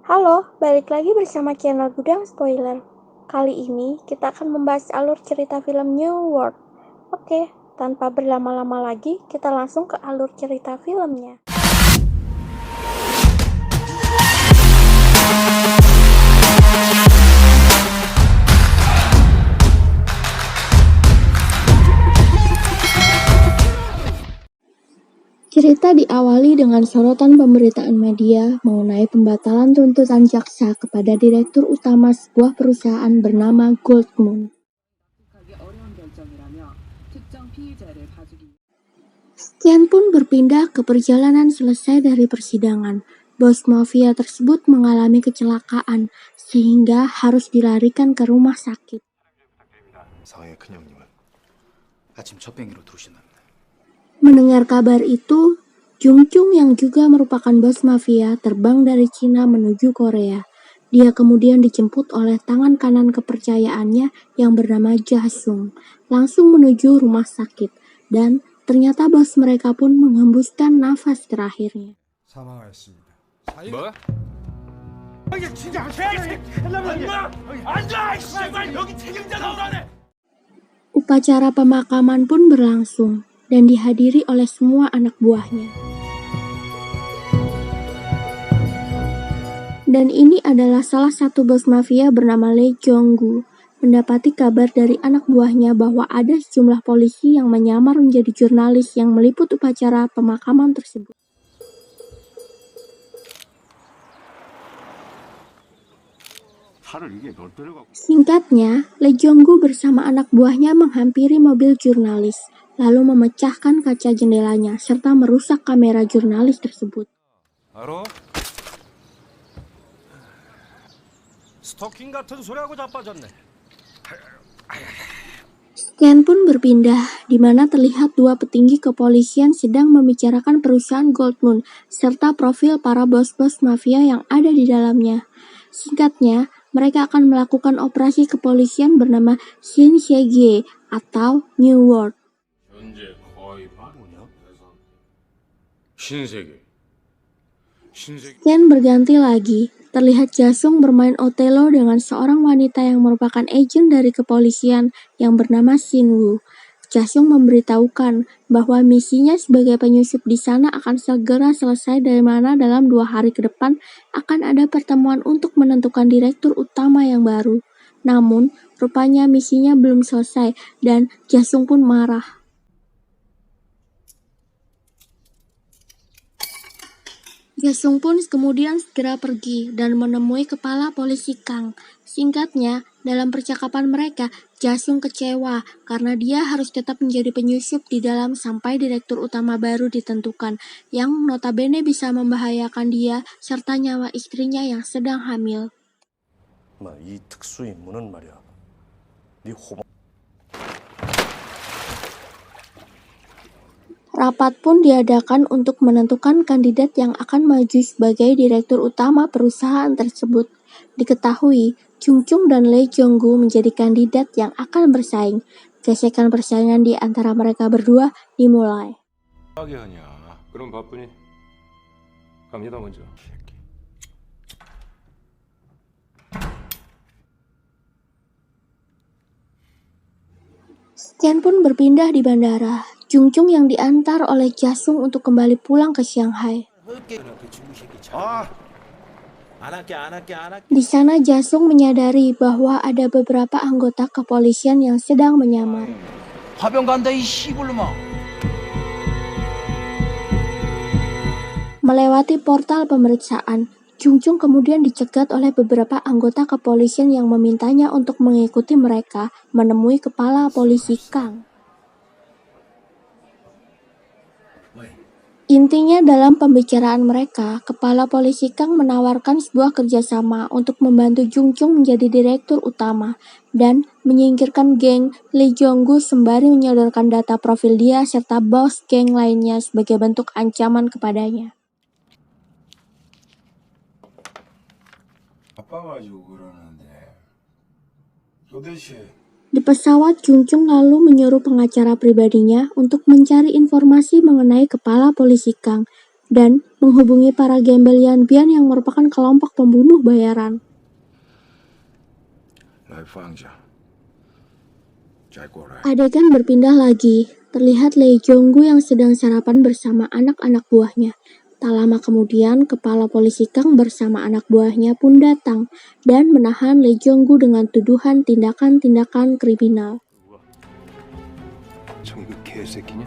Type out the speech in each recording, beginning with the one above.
Halo, balik lagi bersama channel Gudang Spoiler. Kali ini kita akan membahas alur cerita film New World. Oke, tanpa berlama-lama lagi, kita langsung ke alur cerita filmnya. Cerita diawali dengan sorotan pemberitaan media mengenai pembatalan tuntutan jaksa kepada direktur utama sebuah perusahaan bernama Goldmoon. Sekian pun berpindah ke perjalanan selesai dari persidangan. Bos mafia tersebut mengalami kecelakaan sehingga harus dilarikan ke rumah sakit. 상황의 큰형님은 아침 첫 비행기로 들어오신답니다. Mendengar kabar itu, Jung Chung yang juga merupakan bos mafia terbang dari Cina menuju Korea. Dia kemudian dijemput oleh tangan kanan kepercayaannya yang bernama Jasung, langsung menuju rumah sakit. Dan ternyata bos mereka pun menghembuskan nafas terakhirnya. 사망하였습니다. 뭐? 이게 진짜 앉아! 씨발 여기 책임자 나오라네! Upacara pemakaman pun berlangsung dan dihadiri oleh semua anak buahnya. Dan ini adalah salah satu bos mafia bernama Lee Jong-gu. Mendapati kabar dari anak buahnya bahwa ada sejumlah polisi yang menyamar menjadi jurnalis yang meliput upacara pemakaman tersebut. Singkatnya, Lee Jong-gu bersama anak buahnya menghampiri mobil jurnalis, lalu memecahkan kaca jendelanya serta merusak kamera jurnalis tersebut. 알어? 스토킹 같은 소리하고 자빠졌네. Scan pun berpindah, di mana terlihat dua petinggi kepolisian sedang membicarakan perusahaan Goldmoon serta profil para bos-bos mafia yang ada di dalamnya. Singkatnya, mereka akan melakukan operasi kepolisian bernama Shin-Segue atau New World. 현재 거의 신세계. Scan berganti lagi. Terlihat Jasung bermain Othello dengan seorang wanita yang merupakan agen dari kepolisian yang bernama Shin-woo. Jasung memberitahukan bahwa misinya sebagai penyusup di sana akan segera selesai, dari mana dalam 2 hari ke depan akan ada pertemuan untuk menentukan direktur utama yang baru. Namun, rupanya misinya belum selesai dan Jasung pun marah. Jasung pun kemudian segera pergi dan menemui kepala polisi Kang. Singkatnya, dalam percakapan mereka, Jasung kecewa karena dia harus tetap menjadi penyusup di dalam sampai direktur utama baru ditentukan, yang notabene bisa membahayakan dia serta nyawa istrinya yang sedang hamil. 이 특수 임무는 말이야. 네 호박 Rapat pun diadakan untuk menentukan kandidat yang akan maju sebagai direktur utama perusahaan tersebut. Diketahui, Jung Chung dan Lee Jong-gu menjadi kandidat yang akan bersaing. Gesekan persaingan di antara mereka berdua dimulai. 하게 하냐? 그럼 바쁘니? 갑니다 먼저. Scan pun berpindah di bandara. Jung Chung yang diantar oleh Jasung untuk kembali pulang ke Shanghai. Di sana Jasung menyadari bahwa ada beberapa anggota kepolisian yang sedang menyamar. 화병 간다 이 씨불놈아. Melewati portal pemeriksaan, Jung Chung kemudian dicegat oleh beberapa anggota kepolisian yang memintanya untuk mengikuti mereka menemui kepala polisi Kang. Intinya dalam pembicaraan mereka, kepala polisi Kang menawarkan sebuah kerjasama untuk membantu Jung Chung menjadi direktur utama dan menyingkirkan geng Lee Jong-gu sembari menyodorkan data profil dia serta bos geng lainnya sebagai bentuk ancaman kepadanya. 바빠가지고 그러는데 도대체 Di pesawat, Jung Chung lalu menyuruh pengacara pribadinya untuk mencari informasi mengenai kepala polisi Kang. dan menghubungi para gembel Yanbian yang merupakan kelompok pembunuh bayaran. 来放下，再过来。 Adegan berpindah lagi, terlihat Lee Jong-gu yang sedang sarapan bersama anak-anak buahnya. Tak lama kemudian, kepala polisi Kang bersama anak buahnya pun datang dan menahan Lee Jong-gu dengan tuduhan tindakan-tindakan kriminal. 저기 그 개새끼냐?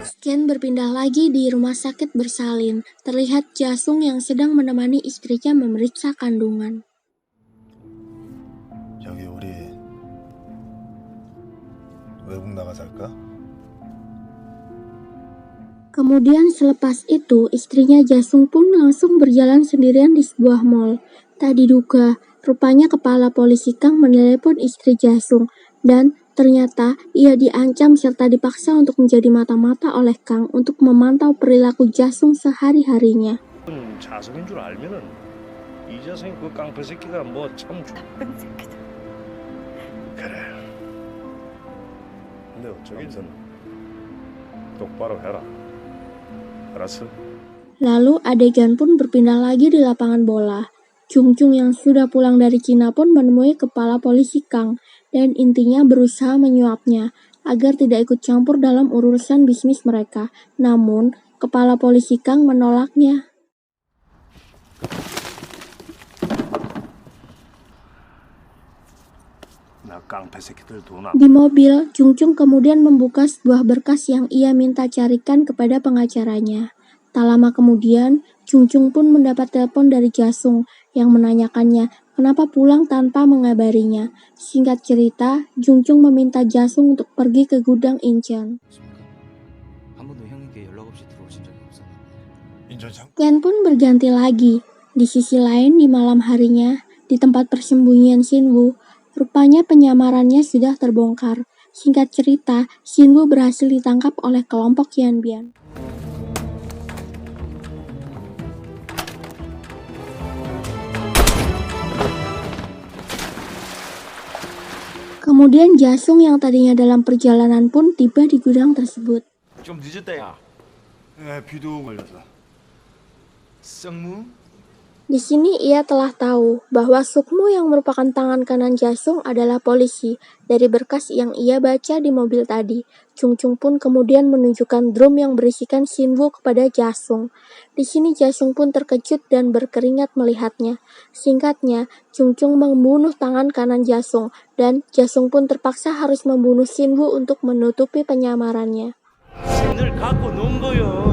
Scan berpindah lagi di rumah sakit bersalin, terlihat Jasung yang sedang menemani istrinya memeriksa kandungan. 저기 우리 외국 나가 살까? Kemudian selepas itu, istrinya Jasung pun langsung berjalan sendirian di sebuah mall. Tak diduga, rupanya kepala polisi Kang menelepon istri Jasung, dan ternyata ia diancam serta dipaksa untuk menjadi mata-mata oleh Kang untuk memantau perilaku Jasung sehari-harinya. 자성인 줄 알면은 이 자성이 그 깡패 새끼가 뭐참 나쁜 새끼들. 그래. 근데 어쩌긴선 똑바로 해라. 알았어? Lalu adegan pun berpindah lagi di lapangan bola. Chung Chung yang sudah pulang dari Cina pun menemui kepala polisi Kang dan intinya berusaha menyuapnya agar tidak ikut campur dalam urusan bisnis mereka. Namun, kepala polisi Kang menolaknya. 나 깡패 새끼들 돈 Di mobil, Chung Chung kemudian membuka sebuah berkas yang ia minta carikan kepada pengacaranya. Tak lama kemudian, Chung Chung pun mendapat telepon dari Jasung yang menanyakannya kenapa pulang tanpa mengabarinya. Singkat cerita, Chung Chung meminta Jasung untuk pergi ke gudang Incheon. 한 번도 형님께 연락 없이 들어오신 적이 없었는데. 인천장 Ken pun berganti lagi. Di sisi lain, di malam harinya, di tempat persembunyian Shinwoo, rupanya penyamarannya sudah terbongkar. Singkat cerita, Shinwoo berhasil ditangkap oleh kelompok Yanbian. Kemudian Jasung yang tadinya dalam perjalanan pun tiba di gudang tersebut. 좀 늦었다 야. 에 비도 걸려서 썩무? Di sini ia telah tahu bahwa Sukmu yang merupakan tangan kanan Jasung adalah polisi. Dari berkas yang ia baca di mobil tadi, Chung Chung pun kemudian menunjukkan drum yang berisikan Shinwoo kepada Jasung. Di sini Jasung pun terkejut dan berkeringat melihatnya. Singkatnya, Chung Chung membunuh tangan kanan Jasung, dan Jasung pun terpaksa harus membunuh Shinwoo untuk menutupi penyamarannya. 늘 갖고 논 거요.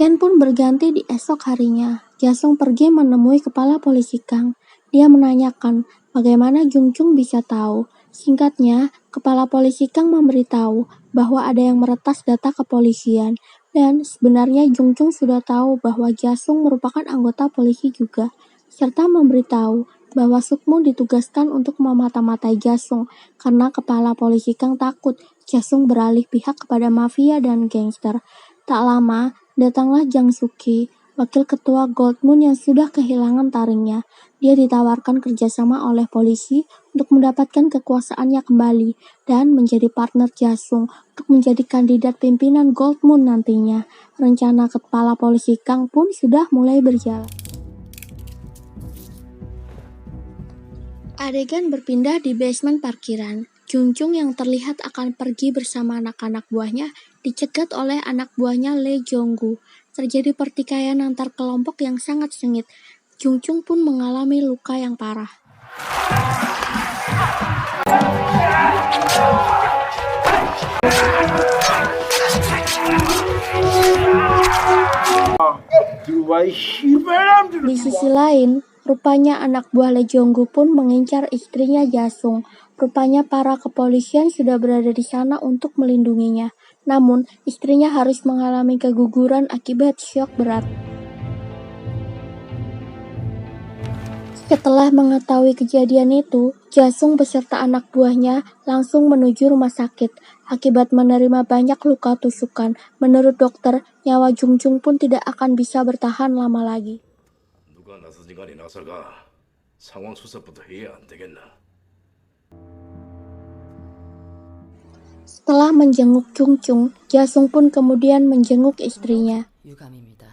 Ken pun berganti di esok harinya. Jasung pergi menemui kepala polisi Kang. Dia menanyakan bagaimana Chung Chung bisa tahu. Singkatnya, kepala polisi Kang memberitahu bahwa ada yang meretas data kepolisian. Dan sebenarnya Chung Chung sudah tahu bahwa Jasung merupakan anggota polisi juga. Serta memberitahu bahwa Sukmu ditugaskan untuk memata-matai Jasung karena kepala polisi Kang takut Jasung beralih pihak kepada mafia dan gangster. Tak lama, datanglah Jang Suki, wakil ketua Gold Moon yang sudah kehilangan taringnya. Dia ditawarkan kerjasama oleh polisi untuk mendapatkan kekuasaannya kembali dan menjadi partner Jasung untuk menjadi kandidat pimpinan Gold Moon nantinya. Rencana kepala polisi Kang pun sudah mulai berjalan. Adegan berpindah di basement parkiran. Chung Chung yang terlihat akan pergi bersama anak-anak buahnya dicegat oleh anak buahnya Lee Jong-gu. Terjadi pertikaian antar kelompok yang sangat sengit. Chung Chung pun mengalami luka yang parah. Di sisi lain, rupanya anak buah Lee Jong-gu pun mengincar istrinya Jasung. Rupanya para kepolisian sudah berada di sana untuk melindunginya. Namun, istrinya harus mengalami keguguran akibat syok berat. Setelah mengetahui kejadian itu, Jasung beserta anak buahnya langsung menuju rumah sakit. Akibat menerima banyak luka tusukan, menurut dokter, nyawa Jungjung pun tidak akan bisa bertahan lama lagi. 누가 나서지간히 나서가 상황 수습부터 해야 안 되겠나? Setelah menjenguk Jungjung, Jasung pun kemudian menjenguk istrinya. 유감입니다.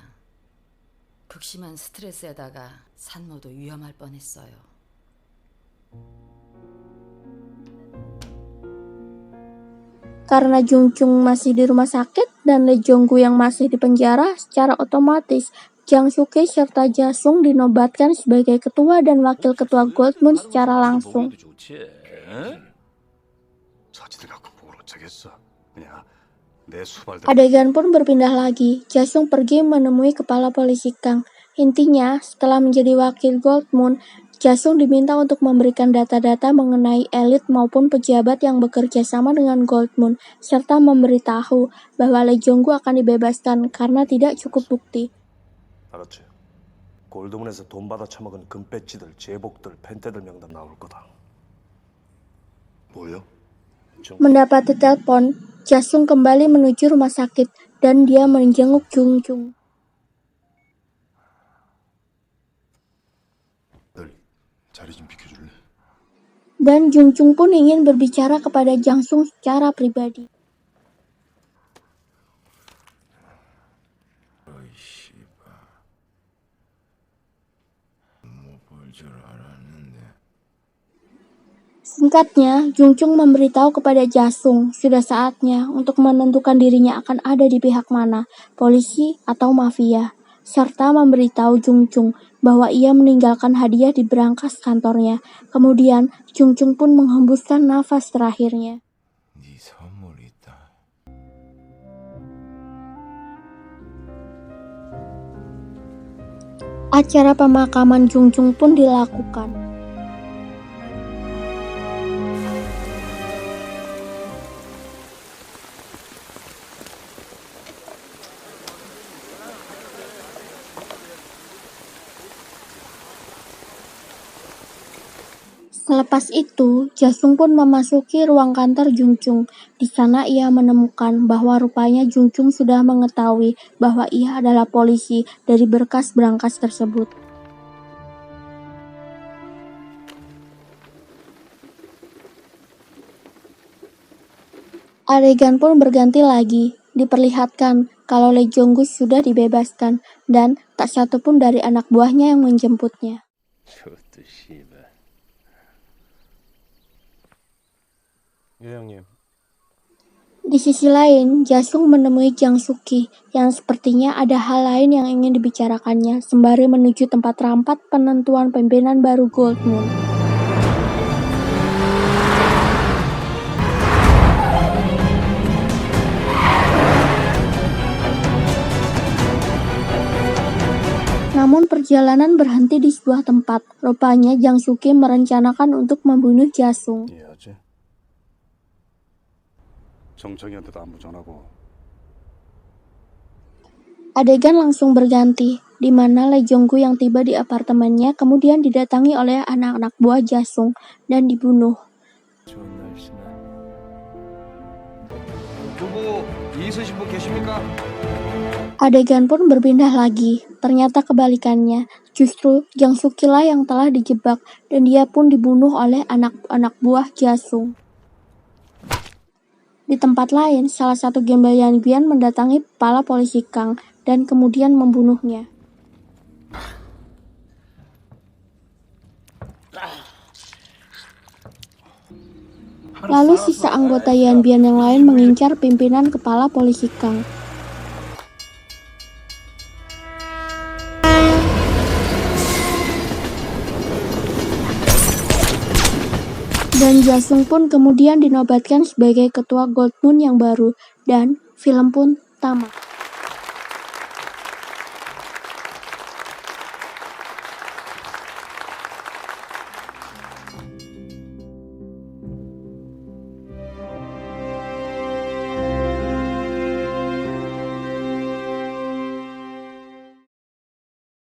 극심한 스트레스에다가 산모도 위험할 뻔했어요. Karena Jungjung masih di rumah sakit dan Lee Jong-gu yang masih di penjara, secara otomatis Jang Suk-hee serta Jasung dinobatkan sebagai ketua dan wakil ketua Goldmoon secara langsung. 사지들 갖고 뭘 어쩌겠어. 그냥 내 수발들. Adegan pun berpindah lagi. Jasung pergi menemui kepala polisi Kang. Intinya, setelah menjadi wakil Goldmoon, Jasung diminta untuk memberikan data-data mengenai elit maupun pejabat yang bekerja sama dengan Goldmoon, serta memberitahu bahwa Lee Jong-gu akan dibebaskan karena tidak cukup bukti. 알았지? 골드문에서 돈 받아 처먹은 금배지들, 제복들, 펜테들 명단 나올 거다. 뭐요? Mendapati telepon, Jasung kembali menuju rumah sakit dan dia menjenguk Jungjung. 널 자리 좀 비켜줄래? Dan Jungjung pun ingin berbicara kepada Jasung secara pribadi. Singkatnya, Jungjung memberitahu kepada Jasung sudah saatnya untuk menentukan dirinya akan ada di pihak mana, polisi atau mafia, serta memberitahu Jungjung bahwa ia meninggalkan hadiah di berangkas kantornya. Kemudian, Jungjung pun menghembuskan nafas terakhirnya. 네 선물이 있다. Acara pemakaman Jungjung pun dilakukan. Selepas itu, Jasung pun memasuki ruang kantor Jungjung. Di sana ia menemukan bahwa rupanya Jungjung sudah mengetahui bahwa ia adalah polisi dari berkas berangkas tersebut. Adegan pun berganti lagi. Diperlihatkan kalau Lee Jong-gu sudah dibebaskan dan tak satu pun dari anak buahnya yang menjemputnya. 저것도 씨발. 예 형님. Di sisi lain, Jasung menemui Jang Suk-hee yang sepertinya ada hal lain yang ingin dibicarakannya sembari menuju tempat rapat penentuan pimpinan baru Goldmoon. Namun perjalanan berhenti di sebuah tempat. Rupanya Jang Suk-hee merencanakan untuk membunuh Jasung. 이해하지? 정청이한테도 안부 전하고. Adegan langsung berganti, di mana Lee Jong-gu yang tiba di apartemennya kemudian didatangi oleh anak-anak buah Jasung dan dibunuh. 좋은 날씨네. 누구 있으신 분 계십니까? Adegan pun berpindah lagi. Ternyata kebalikannya, justru Jang Suk-hee lah yang telah dijebak dan dia pun dibunuh oleh anak-anak buah Jasung. Di tempat lain, salah satu gembel Yan Bian mendatangi kepala polisi Kang dan kemudian membunuhnya. Lalu sisa anggota Yan Bian yang lain mengincar pimpinan kepala polisi Kang. Dan Jasung pun kemudian dinobatkan sebagai ketua Goldmoon yang baru dan film pun tamat.